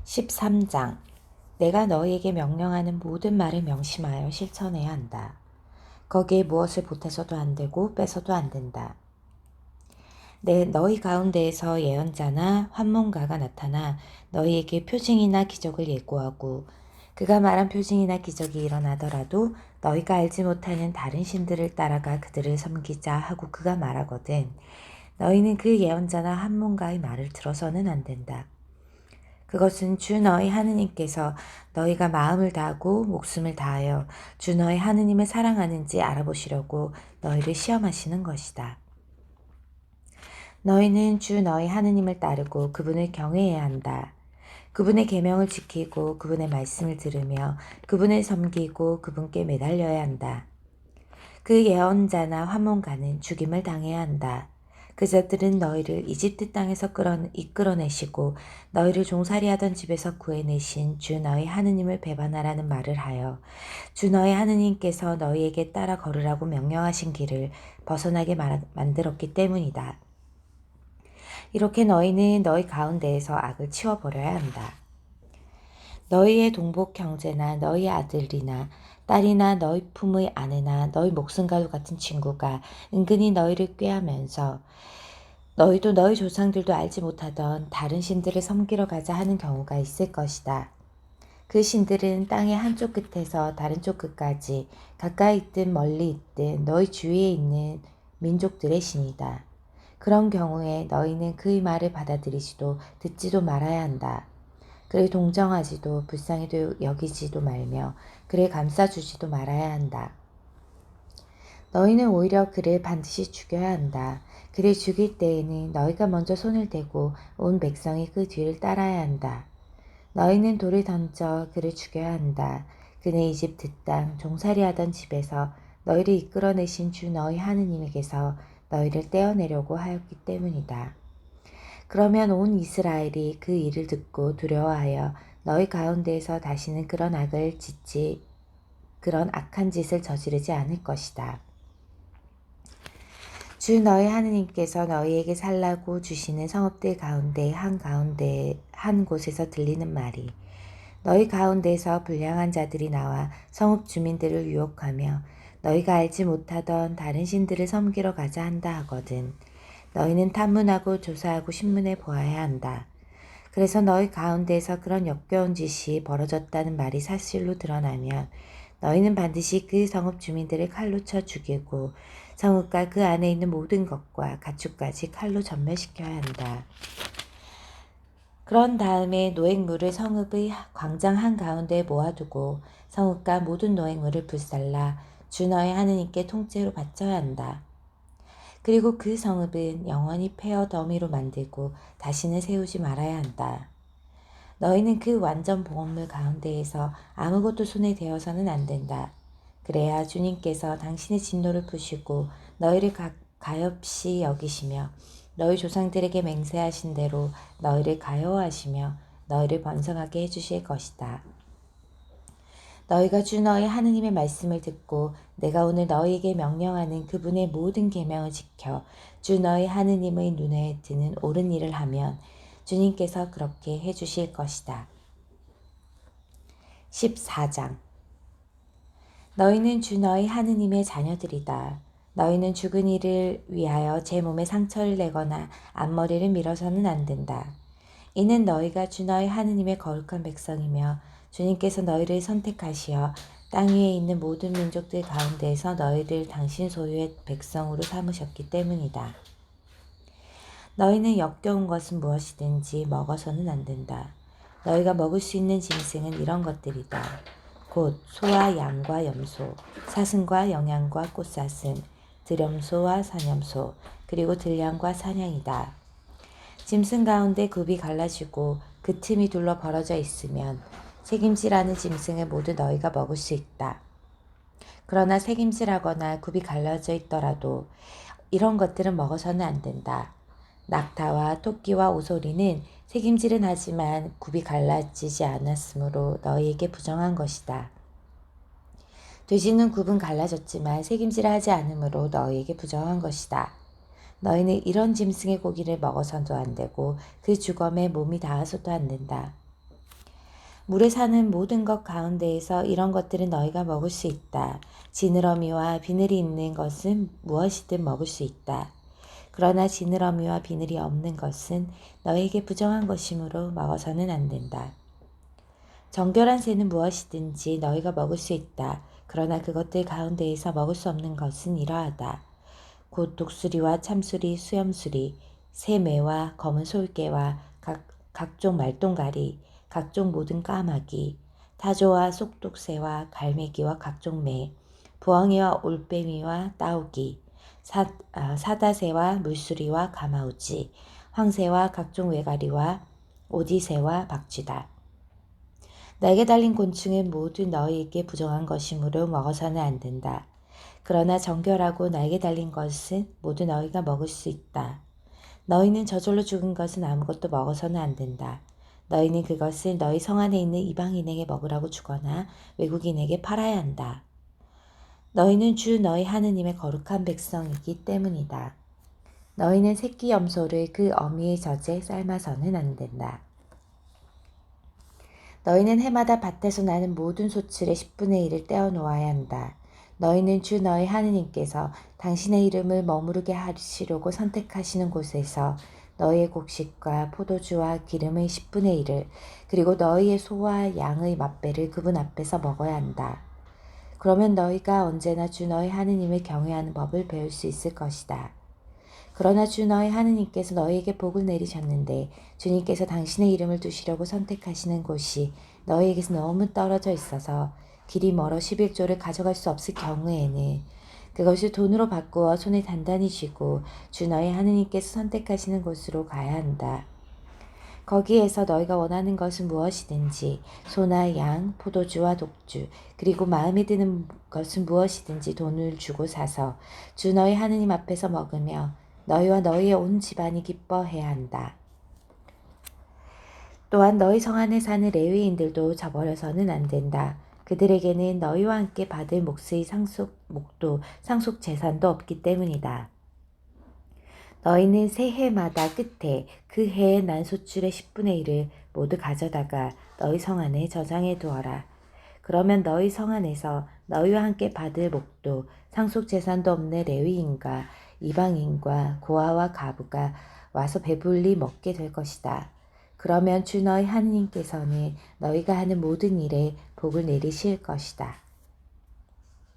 13장. 내가 너희에게 명령하는 모든 말을 명심하여 실천해야 한다. 거기에 무엇을 보태서도 안 되고 빼서도 안 된다. 너희 가운데에서 예언자나 환문가가 나타나 너희에게 표징이나 기적을 예고하고 그가 말한 표징이나 기적이 일어나더라도 너희가 알지 못하는 다른 신들을 따라가 그들을 섬기자 하고 그가 말하거든 너희는 그 예언자나 환문가의 말을 들어서는 안 된다. 그것은 주 너희 하느님께서 너희가 마음을 다하고 목숨을 다하여 주 너희 하느님을 사랑하는지 알아보시려고 너희를 시험하시는 것이다. 너희는 주 너희 하느님을 따르고 그분을 경외해야 한다. 그분의 계명을 지키고 그분의 말씀을 들으며 그분을 섬기고 그분께 매달려야 한다. 그 예언자나 환문가는 죽임을 당해야 한다. 그자들은 너희를 이집트 땅에서 이끌어내시고 너희를 종살이하던 집에서 구해내신 주 너희 하느님을 배반하라는 말을 하여 주 너희 하느님께서 너희에게 따라 걸으라고 명령하신 길을 벗어나게 만들었기 때문이다. 이렇게 너희는 너희 가운데에서 악을 치워버려야 한다. 너희의 동복 형제나 너희 아들이나 딸이나 너희 품의 아내나 너희 목숨과도 같은 친구가 은근히 너희를 꾀하면서 너희도 너희 조상들도 알지 못하던 다른 신들을 섬기러 가자 하는 경우가 있을 것이다. 그 신들은 땅의 한쪽 끝에서 다른 쪽 끝까지 가까이 있든 멀리 있든 너희 주위에 있는 민족들의 신이다. 그런 경우에 너희는 그의 말을 받아들이지도 듣지도 말아야 한다. 그를 동정하지도 불쌍히 여기지도 말며 그를 감싸주지도 말아야 한다. 너희는 오히려 그를 반드시 죽여야 한다. 그를 죽일 때에는 너희가 먼저 손을 대고 온 백성이 그 뒤를 따라야 한다. 너희는 돌을 던져 그를 죽여야 한다. 그는 이집트 땅 종살이하던 집에서 너희를 이끌어내신 주 너희 하느님에게서 너희를 떼어내려고 하였기 때문이다. 그러면 온 이스라엘이 그 일을 듣고 두려워하여 너희 가운데에서 다시는 그런 악한 짓을 저지르지 않을 것이다. 주 너희 하느님께서 너희에게 살라고 주시는 성읍들 가운데 한 곳에서 들리는 말이 너희 가운데서 불량한 자들이 나와 성읍 주민들을 유혹하며 너희가 알지 못하던 다른 신들을 섬기러 가자 한다 하거든. 너희는 탐문하고 조사하고 신문해 보아야 한다. 그래서 너희 가운데에서 그런 역겨운 짓이 벌어졌다는 말이 사실로 드러나면 너희는 반드시 그 성읍 주민들을 칼로 쳐 죽이고 성읍과 그 안에 있는 모든 것과 가축까지 칼로 전멸시켜야 한다. 그런 다음에 노획물을 성읍의 광장 한가운데에 모아두고 성읍과 모든 노획물을 불살라 주 너희 하느님께 통째로 바쳐야 한다. 그리고 그 성읍은 영원히 폐허 더미로 만들고 다시는 세우지 말아야 한다. 너희는 그 완전 보험물 가운데에서 아무것도 손에 대어서는 안 된다. 그래야 주님께서 당신의 진노를 푸시고 너희를 가엾이 여기시며 너희 조상들에게 맹세하신 대로 너희를 가여워하시며 너희를 번성하게 해주실 것이다. 너희가 주 너희 하느님의 말씀을 듣고 내가 오늘 너희에게 명령하는 그분의 모든 계명을 지켜 주 너희 하느님의 눈에 드는 옳은 일을 하면 주님께서 그렇게 해주실 것이다. 14장. 너희는 주 너희 하느님의 자녀들이다. 너희는 죽은 이를 위하여 제 몸에 상처를 내거나 앞머리를 밀어서는 안 된다. 이는 너희가 주 너희 하느님의 거룩한 백성이며 주님께서 너희를 선택하시어 땅 위에 있는 모든 민족들 가운데에서 너희를 당신 소유의 백성으로 삼으셨기 때문이다. 너희는 역겨운 것은 무엇이든지 먹어서는 안 된다. 너희가 먹을 수 있는 짐승은 이런 것들이다. 곧 소와 양과 염소, 사슴과 영양과 꽃사슴, 들염소와 사념소, 그리고 들량과 사냥이다. 짐승 가운데 굽이 갈라지고 그 틈이 둘러 벌어져 있으면 새김질하는 짐승을 모두 너희가 먹을 수 있다. 그러나 새김질하거나 굽이 갈라져 있더라도 이런 것들은 먹어서는 안 된다. 낙타와 토끼와 오소리는 새김질은 하지만 굽이 갈라지지 않았으므로 너희에게 부정한 것이다. 돼지는 굽은 갈라졌지만 새김질을 하지 않으므로 너희에게 부정한 것이다. 너희는 이런 짐승의 고기를 먹어서도 안 되고 그 주검에 몸이 닿아서도 안 된다. 물에 사는 모든 것 가운데에서 이런 것들은 너희가 먹을 수 있다. 지느러미와 비늘이 있는 것은 무엇이든 먹을 수 있다. 그러나 지느러미와 비늘이 없는 것은 너희에게 부정한 것이므로 먹어서는 안 된다. 정결한 새는 무엇이든지 너희가 먹을 수 있다. 그러나 그것들 가운데에서 먹을 수 없는 것은 이러하다. 곧 독수리와 참수리, 수염수리, 새매와 검은 솔개와 각종 말똥가리, 각종 모든 까마귀, 타조와 쏙독새와 갈매기와 각종 매, 부엉이와 올빼미와 따오기, 사다새와 물수리와 가마우지, 황새와 각종 외가리와 오디새와 박쥐다. 날개 달린 곤충은 모두 너희에게 부정한 것이므로 먹어서는 안 된다. 그러나 정결하고 날개 달린 것은 모두 너희가 먹을 수 있다. 너희는 저절로 죽은 것은 아무것도 먹어서는 안 된다. 너희는 그것을 너희 성 안에 있는 이방인에게 먹으라고 주거나 외국인에게 팔아야 한다. 너희는 주 너희 하느님의 거룩한 백성이기 때문이다. 너희는 새끼 염소를 그 어미의 젖에 삶아서는 안 된다. 너희는 해마다 밭에서 나는 모든 소출의 10분의 1을 떼어 놓아야 한다. 너희는 주 너희 하느님께서 당신의 이름을 머무르게 하시려고 선택하시는 곳에서 너희의 곡식과 포도주와 기름의 10분의 1을 그리고 너희의 소와 양의 맛배를 그분 앞에서 먹어야 한다. 그러면 너희가 언제나 주 너희 하느님을 경외하는 법을 배울 수 있을 것이다. 그러나 주 너희 하느님께서 너희에게 복을 내리셨는데 주님께서 당신의 이름을 두시려고 선택하시는 곳이 너희에게서 너무 떨어져 있어서 길이 멀어 11조를 가져갈 수 없을 경우에는 그것을 돈으로 바꾸어 손에 단단히 쥐고 주 너희 하느님께서 선택하시는 곳으로 가야 한다. 거기에서 너희가 원하는 것은 무엇이든지 소나 양, 포도주와 독주, 그리고 마음에 드는 것은 무엇이든지 돈을 주고 사서 주 너희 하느님 앞에서 먹으며 너희와 너희의 온 집안이 기뻐해야 한다. 또한 너희 성 안에 사는 레위인들도 저버려서는 안 된다. 그들에게는 너희와 함께 받을 몫의 목도 상속 재산도 없기 때문이다. 너희는 새 해마다 끝에 그 해의 난 소출의 10분의 1을 모두 가져다가 너희 성 안에 저장해 두어라. 그러면 너희 성 안에서 너희와 함께 받을 목도 상속 재산도 없는 레위인과 이방인과 고아와 가부가 와서 배불리 먹게 될 것이다. 그러면 주 너희 하느님께서는 너희가 하는 모든 일에 복을 내리실 것이다.